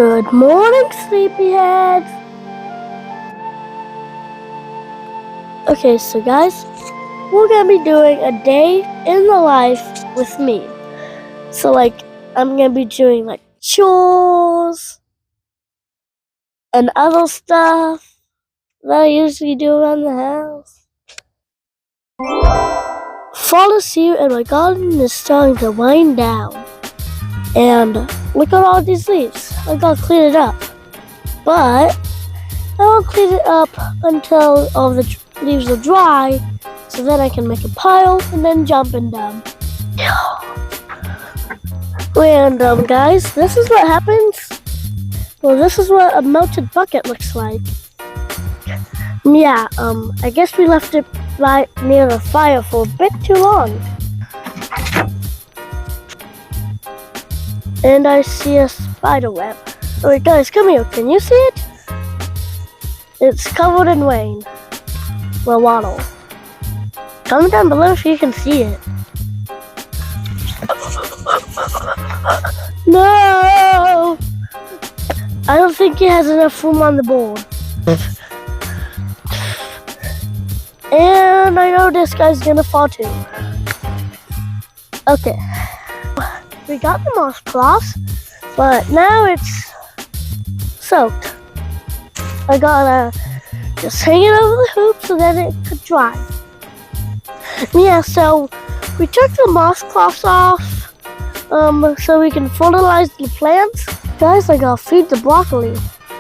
Good morning, sleepyheads. Okay, so guys, we're gonna be doing a day in the life with me. So I'm gonna be doing chores and other stuff that I usually do around the house. Fall is here and my garden is starting to wind down. And look at all these leaves. I gotta clean it up. But I won't clean it up until all the leaves are dry, so then I can make a pile and then jump in them. And guys, this is what happens. Well, this is what a melted bucket looks like. Yeah, I guess we left it right near the fire for a bit too long. And I see a spider web. Alright guys, come here. Can you see it? It's covered in rain. Well, waddle. Comment down below if you can see it. No! I don't think it has enough room on the board. And I know this guy's gonna fall too. Okay. We got the moss cloths, but now it's soaked. I gotta just hang it over the hoop so that it could dry. Yeah, so we took the moss cloths off so we can fertilize the plants. Guys, I gotta feed the broccoli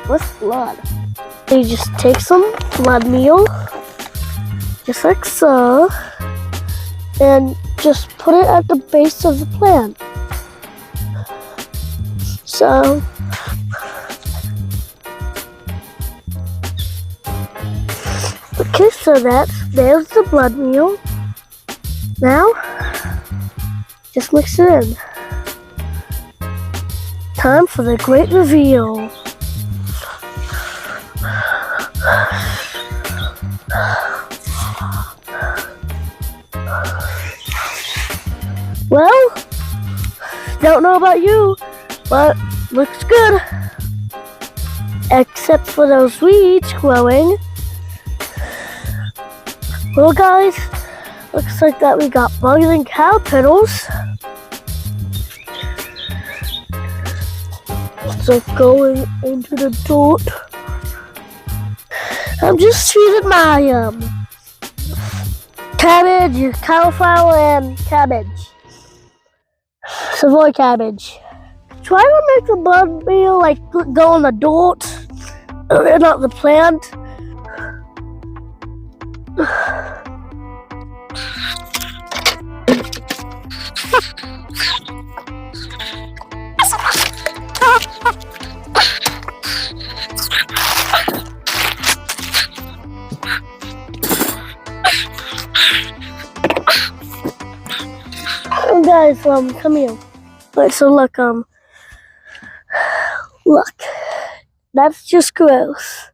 with blood. You just take some blood meal, just like so, and just put it at the base of the plant. So, okay, so there's the blood meal. Now, just mix it in. Time for the great reveal. Well, don't know about you, but looks good. Except for those weeds growing. Well guys, looks like that we got bugs and caterpillars. So going into the dirt. I'm just feeding my cabbage, cauliflower, and cabbage. Savoy cabbage. Try to make the blood meal go in the dirt, not the plant. Guys, come here. Alright, so look, that's just gross.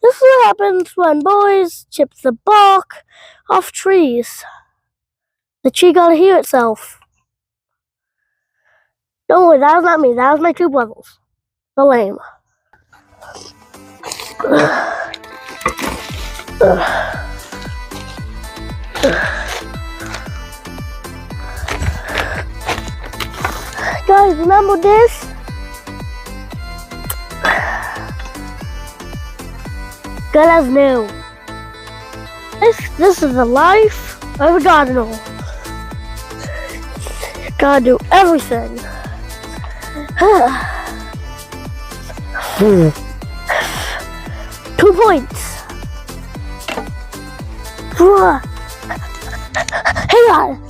This is what happens when boys chip the bark off trees. The tree gotta heal itself. Don't worry, that was not me, that was my two brothers. So lame. Guys, remember this? Good as new. This is the life of a gardener. Gotta do everything. 2 points. Hang on.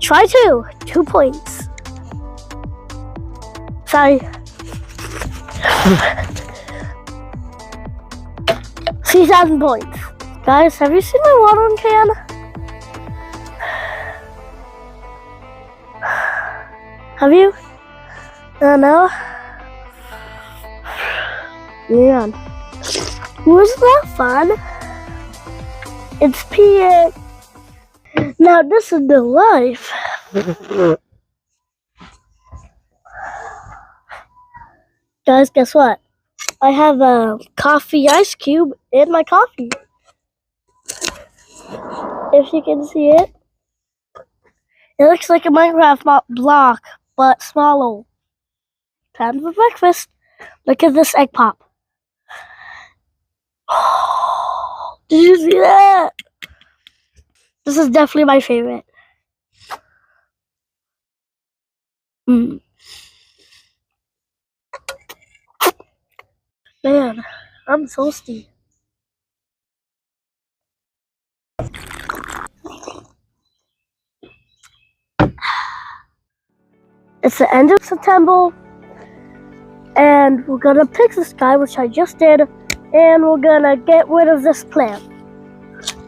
Try 2 points. Sorry. 3,000 points. Guys, have you seen my watering can? Have you? No? Yeah. Wasn't that fun? It's peak. Now this is the life. Guys, guess what? I have a coffee ice cube in my coffee. If you can see it. It looks like a Minecraft block, but smaller. Time for breakfast. Look at this egg pop. Did you see that? This is definitely my favorite. Man, I'm thirsty. It's the end of September, and we're gonna pick this guy, which I just did, and we're gonna get rid of this plant.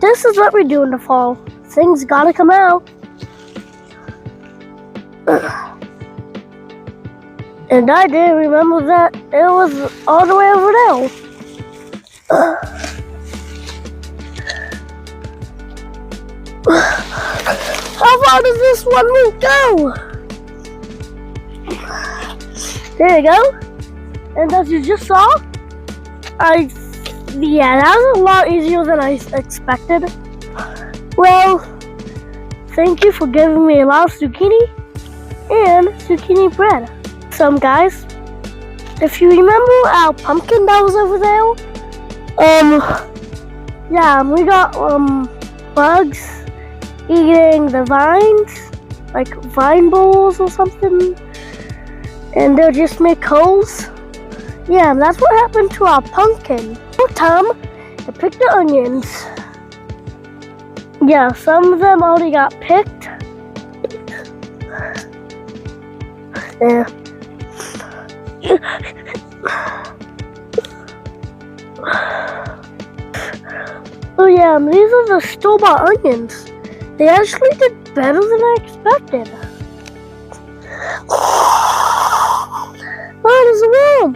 This is what we do in the fall. Things gotta come out. And I didn't remember that it was all the way over there. How far does this one root go? There you go. And as you just saw, yeah, that was a lot easier than I expected. Well, thank you for giving me a lot of zucchini and zucchini bread. Guys, if you remember our pumpkin that was over there, yeah, we got bugs eating the vines, like vine balls or something, and they'll just make holes. Yeah, that's what happened to our pumpkin. Time to pick the onions. Yeah, some of them already got picked. Yeah. Oh yeah, these are the store-bought onions. They actually did better than I expected. Oh, there's a worm.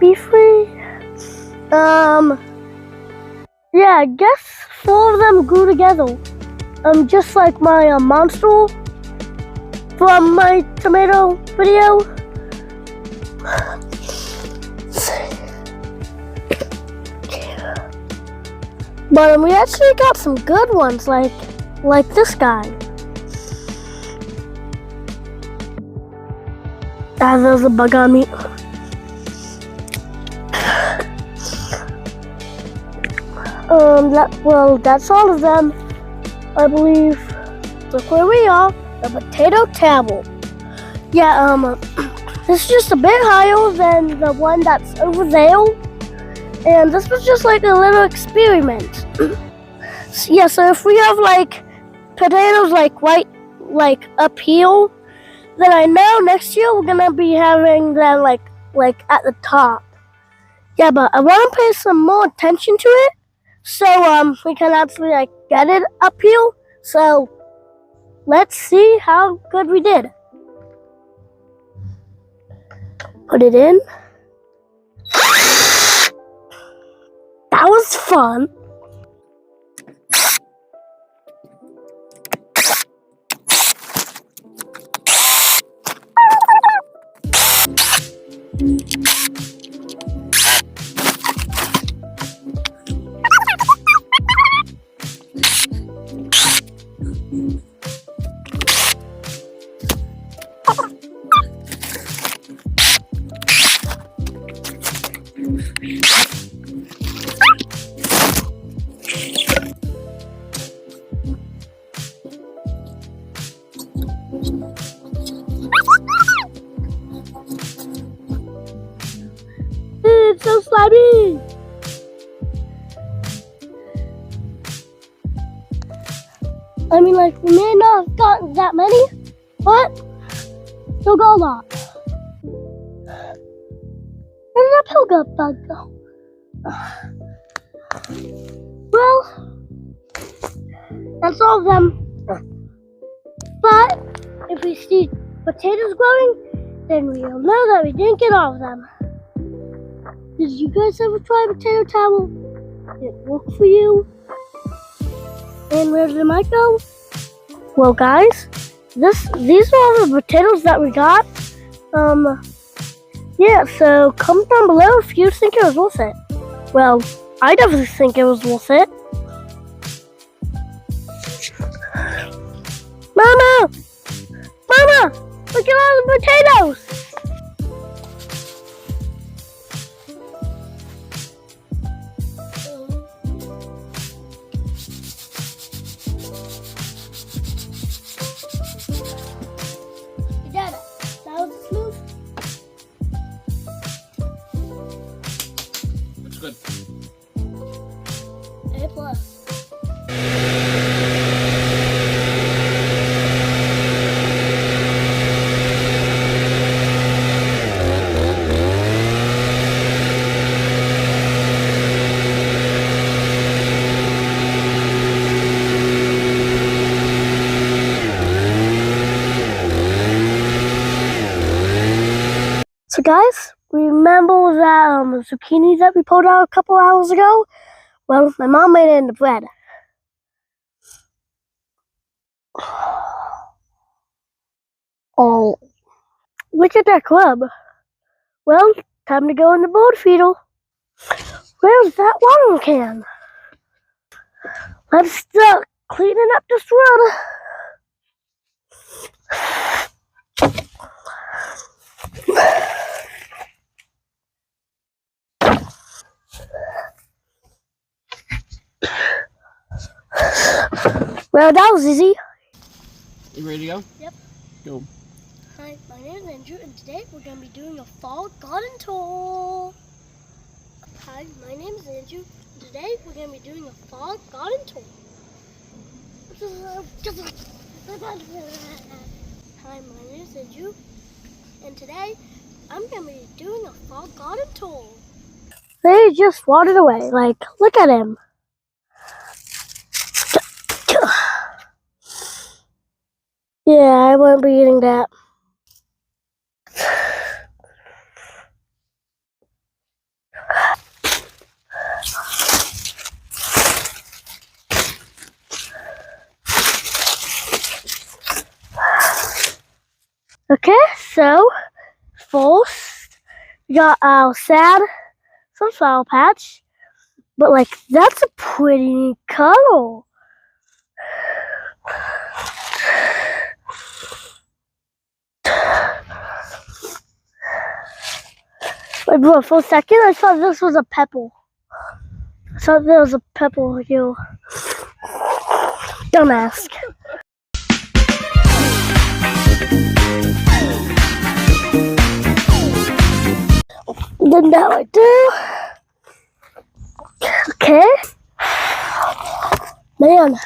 Be free. Yeah, I guess 4 of them grew together. Just like my monster from my tomato video. But we actually got some good ones, like this guy. Ah, there's a bug on me. That's all of them, I believe. Look where we are, the potato table. Yeah, this is just a bit higher than the one that's over there. And this was just like a little experiment. Yeah, so if we have like potatoes like up here, then I know next year we're gonna be having them like at the top. Yeah, but I wanna pay some more attention to it, so we can actually like get it up here. So let's see how good we did. Put it in. That was fun. It's so slimy. I mean, like, we may not have gotten that many, but still got a lot. Where did that pilga bug go? Well, that's all of them. But if we see potatoes growing, then we'll know that we didn't get all of them. Did you guys ever try potato towel? Did it work for you? And where did the mic go? Well, guys, these are all the potatoes that we got. Yeah, so comment down below if you think it was worth it. Well, I definitely think it was worth it. Mama! Mama! Look at all the potatoes! You did it. That was smooth. Looks good. A plus. So guys, remember that zucchini that we pulled out a couple hours ago? Well, my mom made it into bread. Oh, look at that club. Well, time to go in the bird feeder. Where's that watering can? Let's start cleaning up this road. Well, that was easy. You ready to go? Yep. Go. Hi, my name is Andrew, and today we're going to be doing a fall garden tour. Hi, my name is Andrew, and today we're going to be doing a fall garden tour. Hi, my name is Andrew, and today I'm going to be doing a fall garden tour. They just wandered away, like, look at him. Yeah, I won't be eating that. Okay, so first we got our sad sunflower patch, but like that's a pretty neat color. Like, bro, for a second I thought this was a pepper. I thought there was a pepper here. Don't ask. Then that right there. Okay. Man.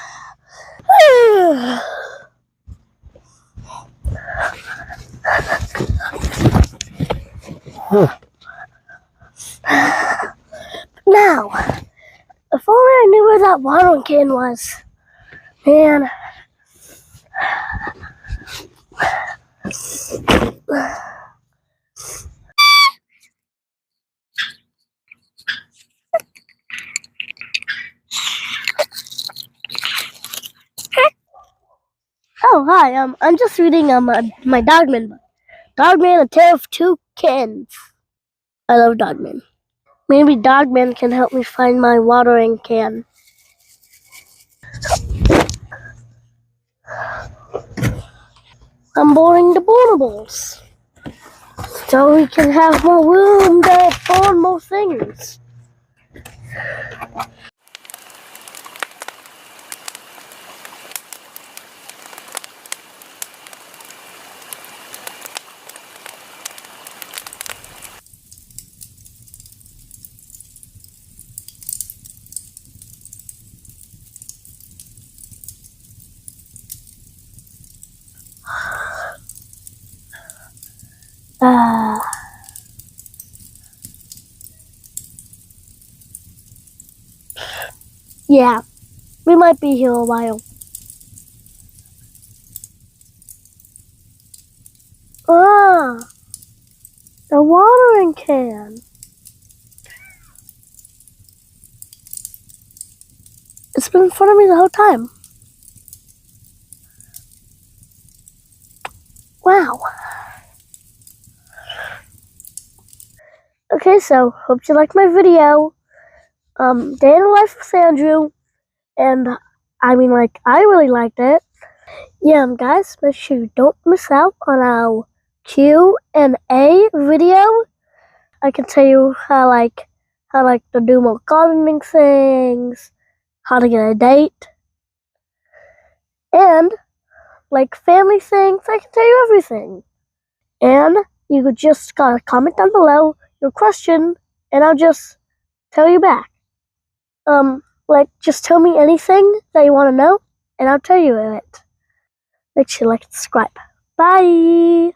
Now, if only I knew where that watering can was. Man. Oh, hi. I'm just reading my Dogman book. Dogman: A Tale of Two Kittens. I love Dogman. Maybe Dogman can help me find my watering can. I'm boring the borables, so we can have more room to farm more things. Yeah, we might be here a while. Ah, the watering can. It's been in front of me the whole time. Wow. Okay, so hope you liked my video. Day in the life with Andrew, and I really liked it. Yeah, guys, make sure you don't miss out on our Q&A video. I can tell you how to do more gardening things, how to get a date, and family things. I can tell you everything. And you could just gotta comment down below your question, and I'll just tell you back. Just tell me anything that you want to know, and I'll tell you it. Make sure you like and subscribe. Bye!